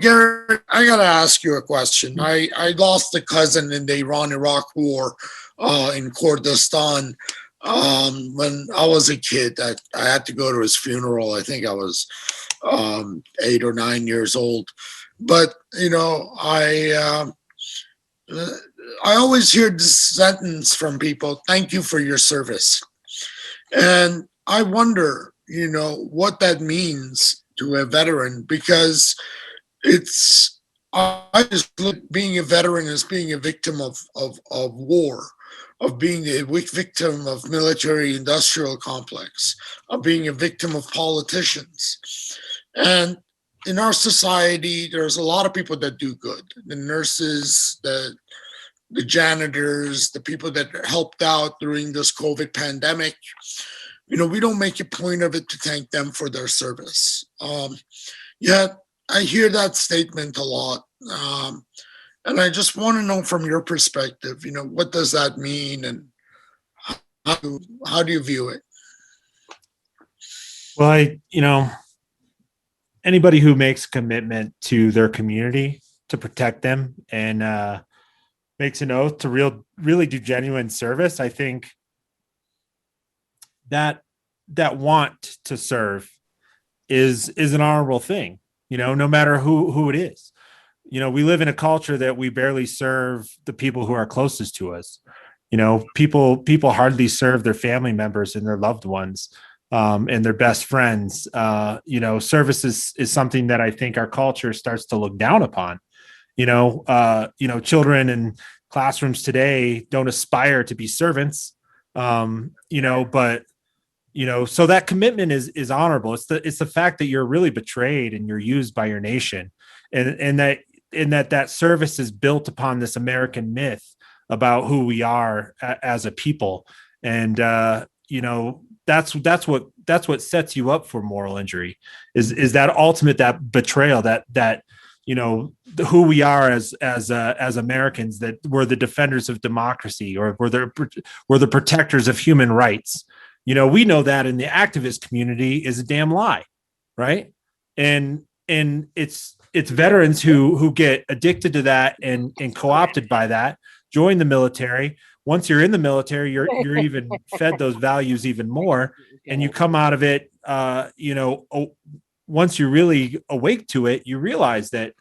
Garrett, I got to ask you a question. I lost a cousin in the Iran-Iraq war in Kurdistan when I was a kid. I had to go to his funeral. I think I was 8 or 9 years old. But, I always hear this sentence from people, thank you for your service. And I wonder, what that means to a veteran, because I just look at being a veteran as being a victim of war, of being a victim of military industrial complex, of being a victim of politicians. And in our society, there's a lot of people that do good. The nurses, the janitors, the people that helped out during this COVID pandemic. We don't make a point of it to thank them for their service. Yet I hear that statement a lot. And I just want to know from your perspective, what does that mean and how do you view it? Well, anybody who makes a commitment to their community to protect them and makes an oath to really do genuine service, I think that want to serve is an honorable thing, no matter who it is. We live in a culture that we barely serve the people who are closest to us. People hardly serve their family members and their loved ones and their best friends. Service is something that I think our culture starts to look down upon. Children in classrooms today don't aspire to be servants. So that commitment is honorable. It's the fact that you're really betrayed and you're used by your nation, and that service is built upon this American myth about who we are as a people. And that's what sets you up for moral injury is that ultimate, that betrayal, that who we are as Americans, that we're the defenders of democracy, or we're the protectors of human rights. We know that in the activist community is a damn lie, right? And it's veterans who get addicted to that and co-opted by that, join the military. Once you're in the military, you're even fed those values even more, and you come out of it. Once you're really awake to it, you realize that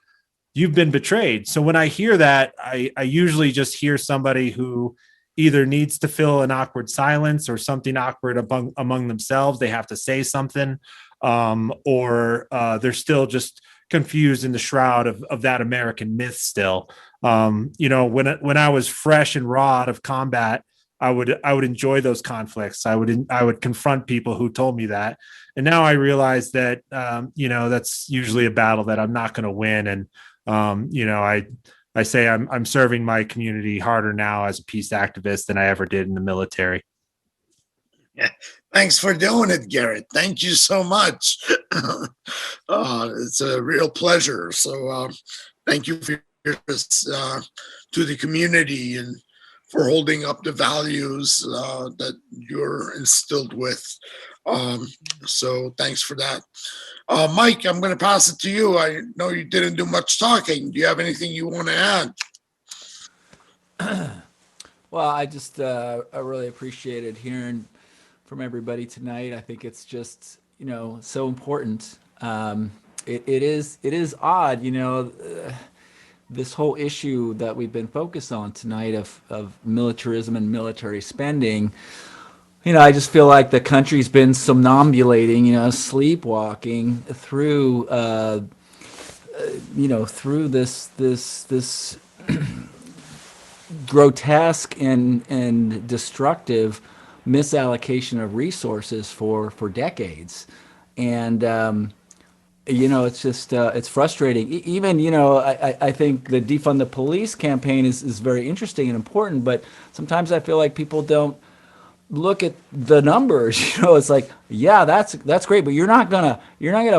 you've been betrayed. So when I hear that, I usually just hear somebody who either needs to fill an awkward silence or something awkward among themselves. They have to say something, or they're still just confused in the shroud of that American myth still. When I was fresh and raw out of combat, I would enjoy those conflicts. I would confront people who told me that. And now I realize that, that's usually a battle that I'm not going to win. And, I say I'm serving my community harder now as a peace activist than I ever did in the military. Yeah. Thanks for doing it, Garrett. Thank you so much. It's a real pleasure. So thank you for your service to the community and for holding up the values that you're instilled with. So thanks for that. Mike, I'm going to pass it to you. I know you didn't do much talking. Do you have anything you want to add? Well, I just I really appreciated hearing from everybody tonight. I think it's just so important. It is odd, this whole issue that we've been focused on tonight of militarism and military spending. I just feel like the country's been somnambulating, sleepwalking through, through this grotesque and destructive misallocation of resources for decades. And, it's just, it's frustrating. Even, I think the defund the police campaign is very interesting and important, but sometimes I feel like people don't look at the numbers. It's like, yeah, that's great, but you're not gonna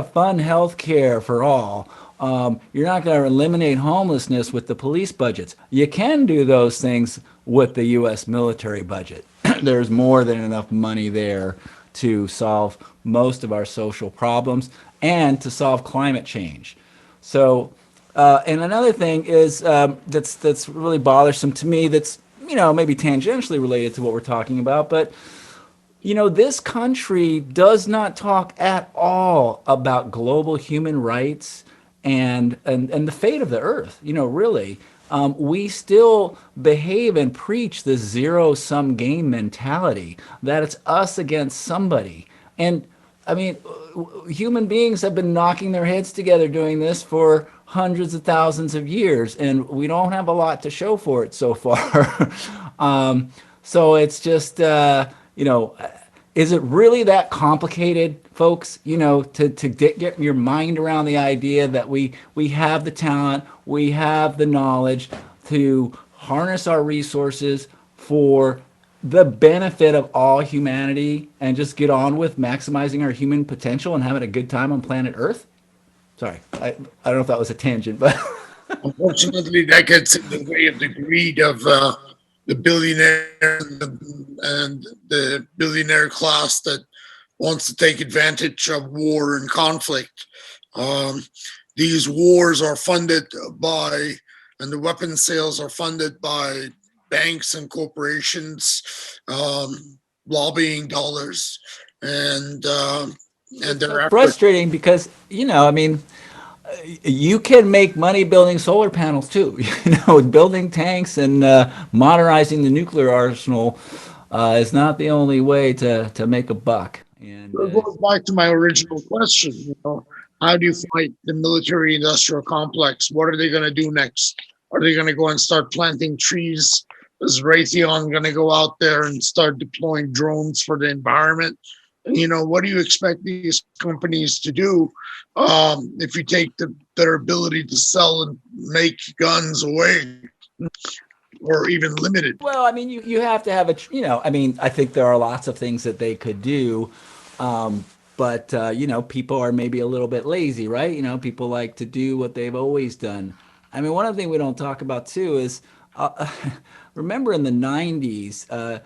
fund health care for all. You're not gonna eliminate homelessness with the police budgets. You can do those things with the U.S. military budget. There's more than enough money there to solve most of our social problems and to solve climate change. So And another thing is that's really bothersome to me. That's maybe tangentially related to what we're talking about, but this country does not talk at all about global human rights and the fate of the earth. Really, we still behave and preach this zero-sum game mentality that it's us against somebody. And I mean, human beings have been knocking their heads together doing this for hundreds of thousands of years, and we don't have a lot to show for it so far. So it's just, is it really that complicated, folks? To get your mind around the idea that we have the talent, we have the knowledge to harness our resources for the benefit of all humanity and just get on with maximizing our human potential and having a good time on planet Earth? Sorry, I don't know if that was a tangent, but unfortunately, that gets in the way of the greed of the billionaire and the billionaire class that wants to take advantage of war and conflict. These wars are funded by, and the weapon sales are funded by banks and corporations, lobbying dollars, and they're frustrating because you can make money building solar panels too. Building tanks and modernizing the nuclear arsenal is not the only way to make a buck. And it goes back to my original question. How do you fight the military-industrial complex? What are they going to do next? Are they going to go and start planting trees? Is Raytheon going to go out there and start deploying drones for the environment? What do you expect these companies to do if you take their ability to sell and make guns away, or even limited? Well, you have to have I think there are lots of things that they could do. But people are maybe a little bit lazy, right? People like to do what they've always done. One of the things we don't talk about too is, remember in the 90s,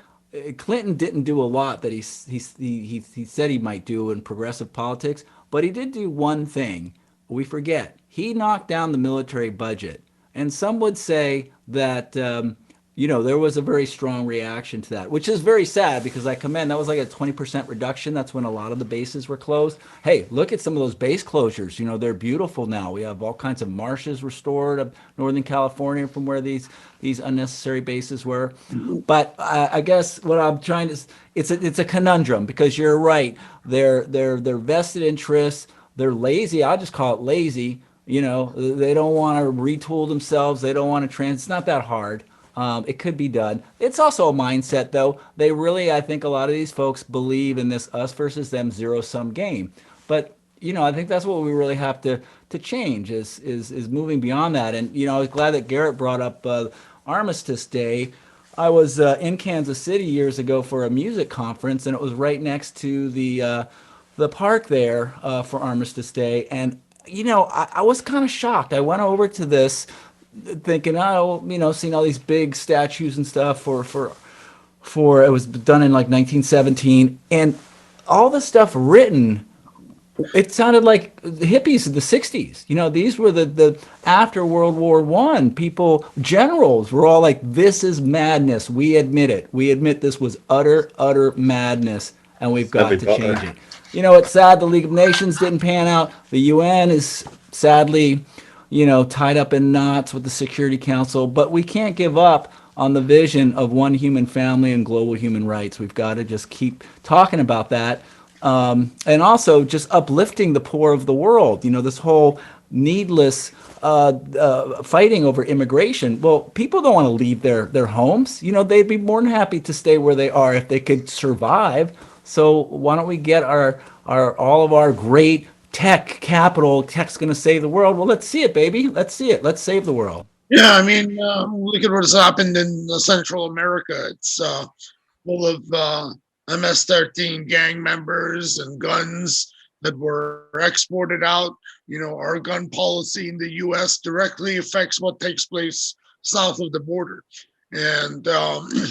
Clinton didn't do a lot that he said he might do in progressive politics, but he did do one thing. We forget. He knocked down the military budget. And some would say that there was a very strong reaction to that, which is very sad because that was like a 20% reduction. That's when a lot of the bases were closed. Hey, look at some of those base closures. They're beautiful now. We have all kinds of marshes restored of Northern California from where these unnecessary bases were. But I guess what I'm trying to, it's a conundrum because you're right. They're vested interests. They're lazy. I'll just call it lazy. They don't want to retool themselves. They don't want to it's not that hard. It could be done. It's also a mindset, though. They really, I think a lot of these folks believe in this us versus them zero-sum game. But, I think that's what we really have to change is moving beyond that. And, I was glad that Garett brought up Armistice Day. I was in Kansas City years ago for a music conference, and it was right next to the park there for Armistice Day. And, I was kind of shocked. I went over to this thinking, seeing all these big statues and stuff for it was done in like 1917, and all the stuff written, it sounded like the hippies of the 60s. These were the after World War I people, generals were all like, this is madness. We admit it. We admit this was utter madness, and we've got to change it. It's sad the League of Nations didn't pan out. The UN is sadly tied up in knots with the Security Council, but we can't give up on the vision of one human family and global human rights. We've got to just keep talking about that. And also just uplifting the poor of the world. This whole needless fighting over immigration. Well, people don't want to leave their homes. They'd be more than happy to stay where they are if they could survive. So why don't we get all of our great tech capital? Tech's going to save the world. Well, let's see it, baby. Let's see it. Let's save the world. Yeah, look at what's happened in Central America. It's full of MS-13 gang members and guns that were exported out. Our gun policy in the U.S. directly affects what takes place south of the border. And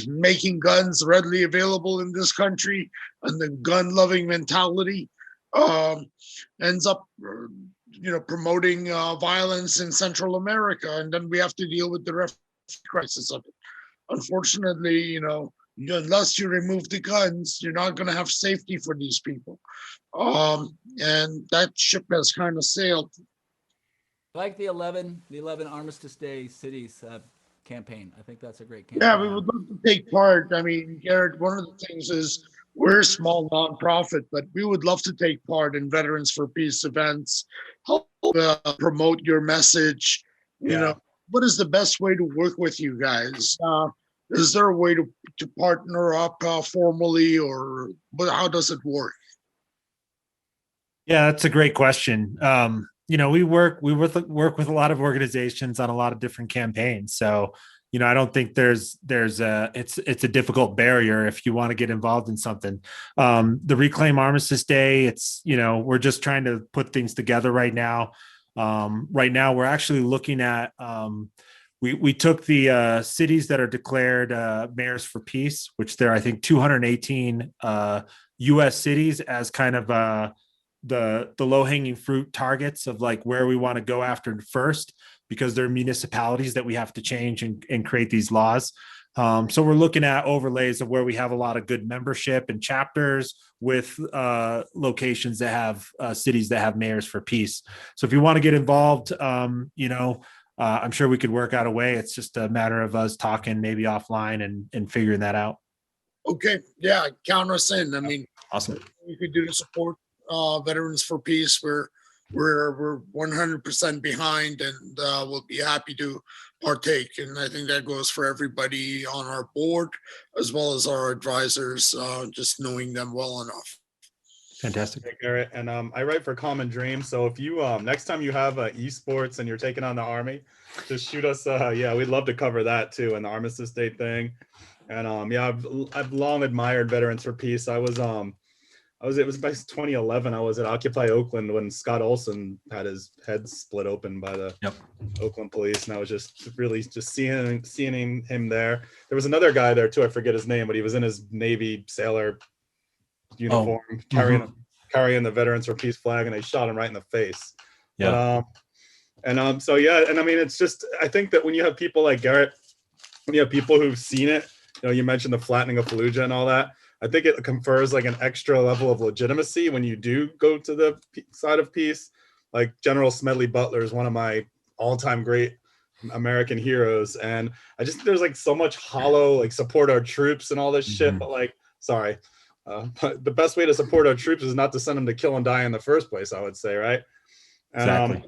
making guns readily available in this country and the gun-loving mentality ends up promoting violence in Central America, and then we have to deal with the refugee crisis of it. Unfortunately, unless you remove the guns, you're not going to have safety for these people. And that ship has kind of sailed. Like the 11 Armistice Day cities campaign. I think that's a great campaign. Yeah, we would love to take part. I mean, Garett, one of the things is we're a small nonprofit, but we would love to take part in Veterans for Peace events, help promote your message. What is the best way to work with you guys? Is there a way to partner up formally, or how does it work? Yeah, that's a great question. We work with a lot of organizations on a lot of different campaigns. So, I don't think it's a difficult barrier if you want to get involved in something. The Reclaim Armistice Day, we're just trying to put things together right now. Right now, we're actually looking at, we took the cities that are declared mayors for peace, which there are, I think, 218 U.S. cities as kind of the low-hanging fruit targets of like where we want to go after first, because they're municipalities that we have to change and create these laws. So we're looking at overlays of where we have a lot of good membership and chapters with locations that have cities that have mayors for peace. So if you want to get involved, I'm sure we could work out a way. It's just a matter of us talking maybe offline and figuring that out. Okay. Yeah. Count us in. I mean, awesome. We could do to support Veterans for Peace. We're 100% behind, and we'll be happy to partake. And I think that goes for everybody on our board as well as our advisors, just knowing them well enough. Fantastic. Hey, Garett. And I write for Common Dream. So if you next time you have esports and you're taking on the Army, just shoot us. We'd love to cover that too, and the Armistice Day thing. And I've long admired Veterans for Peace. It was by 2011. I was at Occupy Oakland when Scott Olson had his head split open by the Oakland police, and I was just really seeing him there. There was another guy there too. I forget his name, but he was in his Navy sailor uniform, carrying the Veterans for Peace flag, and they shot him right in the face. Yeah. And I mean, it's just, I think that when you have people like Garett, when you have people who've seen it, you mentioned the flattening of Fallujah and all that. I think it confers like an extra level of legitimacy when you do go to the side of peace. Like General Smedley Butler is one of my all-time great American heroes, and I just there's like so much hollow like support our troops and all this shit. But like, sorry, but the best way to support our troops is not to send them to kill and die in the first place, I would say, right? And, exactly.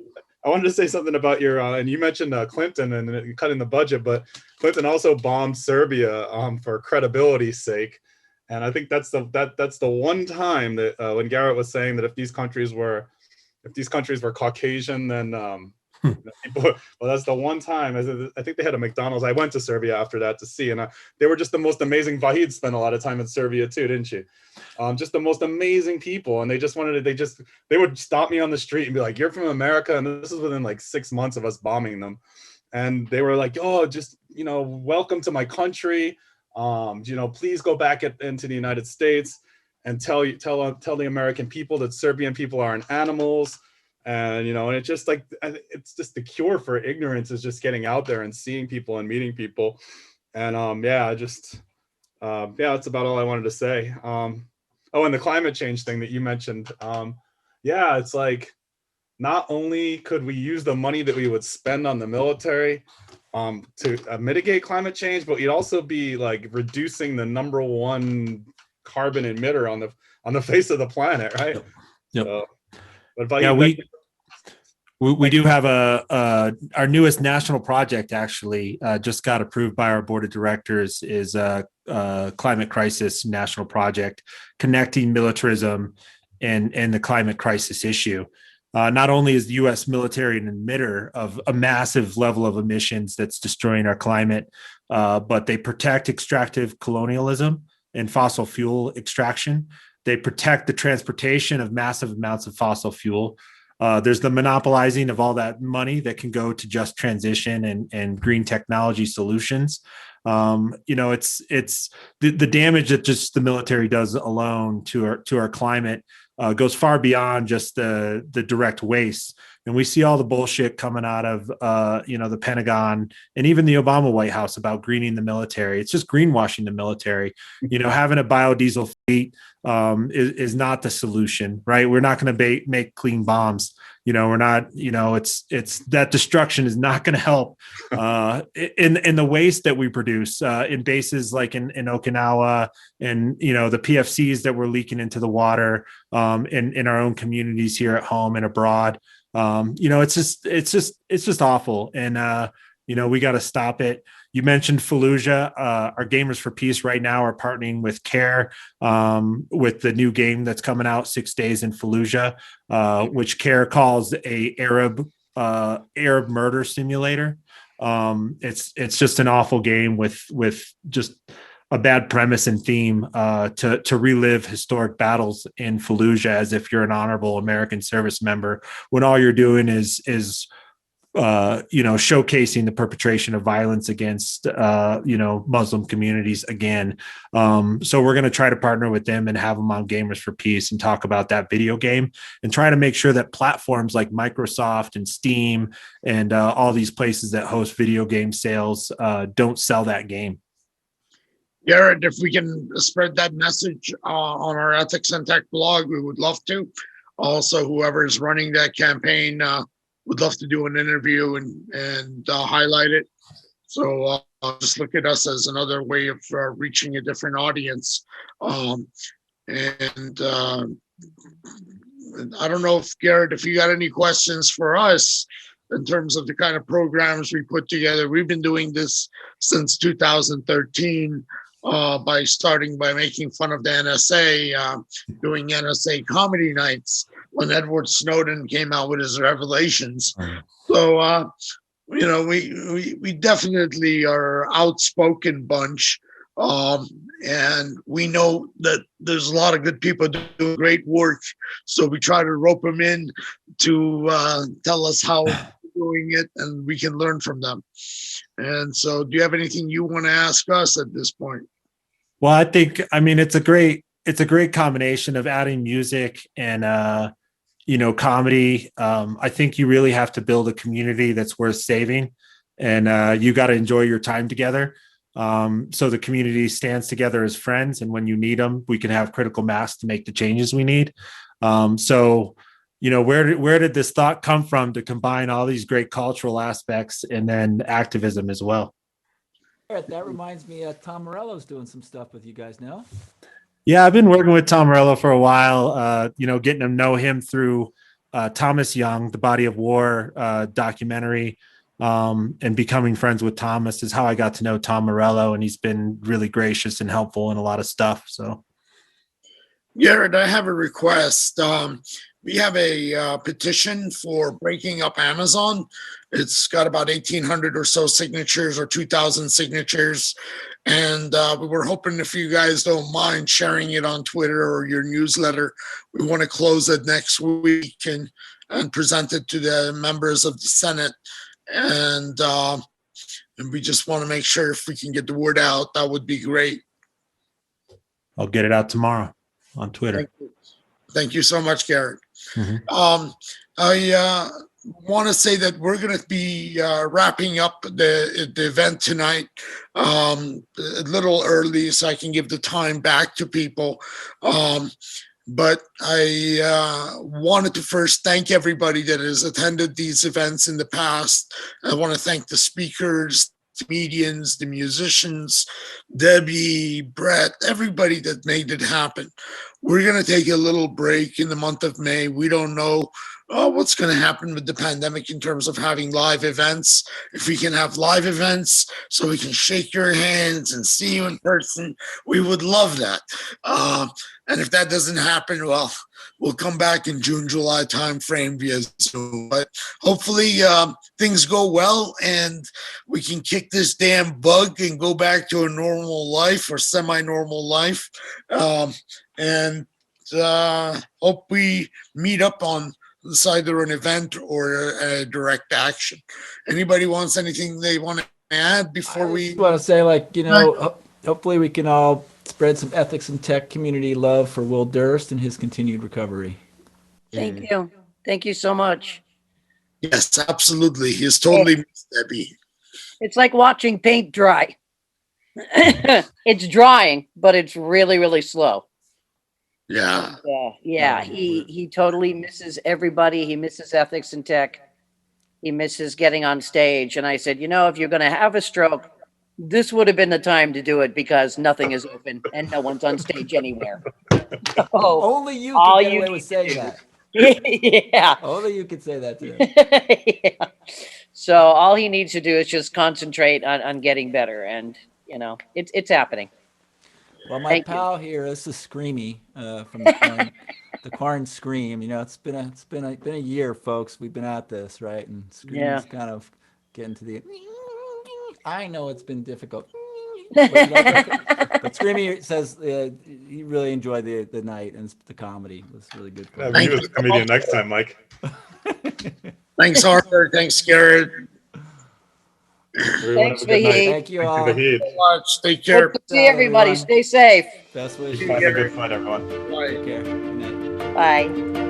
I wanted to say something about your, and you mentioned Clinton and cutting the budget, but Clinton also bombed Serbia for credibility's sake. And I think that's the one time that when Garett was saying that if these countries were Caucasian, then people, well, that's the one time. I think they had a McDonald's. I went to Serbia after that to see, and they were just the most amazing. Vahid spent a lot of time in Serbia too, didn't she? Just the most amazing people, and they would stop me on the street and be like, "You're from America," and this is within like 6 months of us bombing them, and they were like, "Oh, just welcome to my country. Please go back into the United States and tell the American people that Serbian people aren't animals." And and it's just like, it's just the cure for ignorance is just getting out there and seeing people and meeting people. And that's about all I wanted to say. And the climate change thing that you mentioned, it's like, not only could we use the money that we would spend on the military to mitigate climate change, but you'd also be like reducing the number one carbon emitter on the face of the planet, right? Yep. So, we do have our newest national project actually just got approved by our board of directors, is a climate crisis national project connecting militarism and the climate crisis issue. Not only is the U.S. military an emitter of a massive level of emissions that's destroying our climate, but they protect extractive colonialism and fossil fuel extraction. They protect the transportation of massive amounts of fossil fuel. There's the monopolizing of all that money that can go to just transition and green technology solutions. It's the damage that just the military does alone to our climate goes far beyond just the direct waste. And we see all the bullshit coming out of, the Pentagon and even the Obama White House about greening the military. It's just greenwashing the military. Having a biodiesel fleet is not the solution, right? We're not going to make clean bombs. We're not, it's that destruction is not going to help in the waste that we produce in bases like in Okinawa and, the PFCs that we're leaking into the water in our own communities here at home and abroad. It's just awful. And, we got to stop it. You mentioned Fallujah. Our Gamers for Peace right now are partnering with CARE with the new game that's coming out, 6 Days in Fallujah, which CARE calls a Arab murder simulator. It's just an awful game with just a bad premise and theme to relive historic battles in Fallujah as if you're an honorable American service member, when all you're doing is showcasing the perpetration of violence against, Muslim communities again. So we're going to try to partner with them and have them on Gamers for Peace and talk about that video game and try to make sure that platforms like Microsoft and Steam and all these places that host video game sales don't sell that game. Garett, if we can spread that message on our Ethics and Tech blog, we would love to. Also, whoever is running that campaign would love to do an interview and highlight it. So just look at us as another way of reaching a different audience. And I don't know if Garett, if you got any questions for us in terms of the kind of programs we put together. We've been doing this since 2013 by starting by making fun of the NSA, doing NSA comedy nights when Edward Snowden came out with his revelations. So, we definitely are outspoken bunch. And we know that there's a lot of good people doing great work. So we try to rope them in to tell us how they're doing it and we can learn from them. And so do you have anything you want to ask us at this point? Well, it's a great combination of adding music and, comedy. I think you really have to build a community that's worth saving, and you got to enjoy your time together. So the community stands together as friends, and when you need them, we can have critical mass to make the changes we need. So, where did this thought come from to combine all these great cultural aspects and then activism as well? That reminds me, Tom Morello's doing some stuff with you guys now. Yeah, I've been working with Tom Morello for a while, getting to know him through Thomas Young, the Body of War documentary, and becoming friends with Thomas is how I got to know Tom Morello, and he's been really gracious and helpful in a lot of stuff. So, Garett, I have a request. We have a petition for breaking up Amazon. It's got about 1,800 or so signatures or 2,000 signatures. And we were hoping if you guys don't mind sharing it on Twitter or your newsletter, we want to close it next week and present it to the members of the Senate. And we just want to make sure if we can get the word out, that would be great. I'll get it out tomorrow on Twitter. Thank you so much, Garett. Mm-hmm. I want to say that we're going to be wrapping up the event tonight a little early so I can give the time back to people. But I wanted to first thank everybody that has attended these events in the past. I want to thank the speakers, the comedians, the musicians, Debbie, Brett, everybody that made it happen. We're going to take a little break in the month of May. We don't know what's going to happen with the pandemic in terms of having live events. If we can have live events so we can shake your hands and see you in person, we would love that. And if that doesn't happen, well, we'll come back in June, July timeframe via Zoom. But hopefully things go well and we can kick this damn bug and go back to a normal life or semi-normal life. And hope we meet up on this either an event or a direct action. Anybody wants anything they want to add before we? I want to say, hopefully we can all spread some ethics and tech community love for Will Durst and his continued recovery. Thank you. Thank you so much. Yes, absolutely. He's totally missed Debbie. It's like watching paint dry. It's drying, but it's really, really slow. Yeah. Yeah, he totally misses everybody. He misses ethics and tech. He misses getting on stage. And I said, you know, if you're going to have a stroke, this would have been the time to do it because nothing is open and no one's on stage anywhere. So, Only you all can get you away need with to saying do- that. yeah. Only you could say that too. Yeah. So all he needs to do is just concentrate on getting better. And, you know, it's happening. Well, my Thank you. pal here, this is Screamy from the Corn Scream. You know, it's been a year, folks. We've been at this, right? And Screamy's kind of getting to the. I know it's been difficult, but Screamy says he really enjoyed the night, and the comedy was really good. For him. Have you as a comedian next time, Mike. Thanks, Arthur. Thanks, Garrett. Everyone Thanks, have a good night. Vahid. Thank you Thank all. you, Vahid. Thanks so much. Take care. Hope to see everybody. everyone. Stay safe. Best wishes. Have a good fight, everyone. Bye. Take care. Good night. Bye.